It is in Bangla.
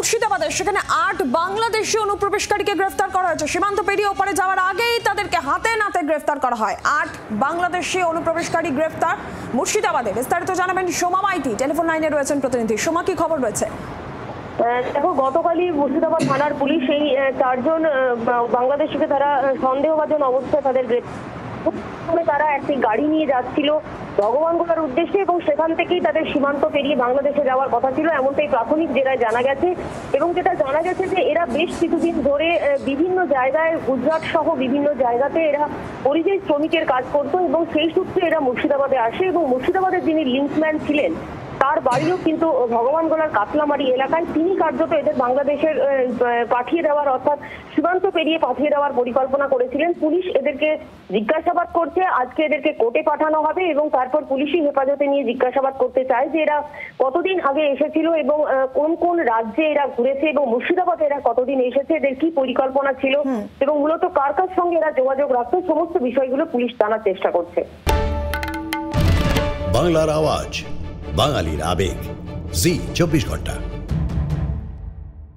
মুর্শিদাবাদে, সেখানে 8 বাংলাদেশি অনুপ্রবেশকারীকে গ্রেফতার করা হয়েছে। সীমান্ত পেরিয়ে ওপারে যাওয়ার আগেই তাদেরকে হাতে নাতে গ্রেফতার করা হয়। 8 বাংলাদেশি অনুপ্রবেশকারী গ্রেফতার মুর্শিদাবাদে। বিস্তারিত জানাবেন সোমা মাইতি, টেলিফোন লাইনে রয়েছেন প্রতিনিধি। সোমা, কি খবর রয়েছে? দেখো, গতকালই মুর্শিদাবাদ থানার পুলিশ এই 4 জন বাংলাদেশিকে তারা সন্দেহভাজন অবস্থায় তাদের তারা একটি গাড়ি নিয়ে যাচ্ছিল ভগবানগোলার উদ্দেশ্যে এবং সেখান থেকেই তাদের সীমান্ত পেরিয়ে বাংলাদেশে যাওয়ার কথা ছিল, এমনটাই প্রাথমিক জেরায় জানা গেছে। এবং যেটা জানা গেছে যে এরা বেশ কিছুদিন ধরে বিভিন্ন জায়গায়, গুজরাট সহ বিভিন্ন জায়গাতে এরা পরিযায়ী শ্রমিকের কাজ করতো এবং সেই সূত্রে এরা মুর্শিদাবাদে আসে এবং মুর্শিদাবাদের যিনি লিঙ্কম্যান ছিলেন তার বাড়িও কিন্তু ভগবানগোলার কাতলামারি এলাকায়। তিনি কার্যত এদের বাংলাদেশের পাঠিয়ে দেওয়ার, অর্থাৎ সীমান্ত পেরিয়ে পাঠিয়ে দেওয়ার পরিকল্পনা করেছিলেন। পুলিশ এদেরকে জিজ্ঞাসাবাদ করছে, আজকে এদেরকে কোর্টে পাঠানো হবে এবং তারপর পুলিশি হেফাজতে নিয়ে জিজ্ঞাসাবাদ করতে চায় যে এরা কতদিন আগে এসেছিল এবং কোন কোন রাজ্যে এরা ঘুরেছে এবং মুর্শিদাবাদে এরা কতদিন এসেছে, এদের কি পরিকল্পনা ছিল এবং মূলত কার কার সঙ্গে এরা যোগাযোগ রাখতো, সমস্ত বিষয়গুলো পুলিশ জানার চেষ্টা করছে। বাংলার আওয়াজ, বাঙালির আবেগ, জি 24 ঘন্টা।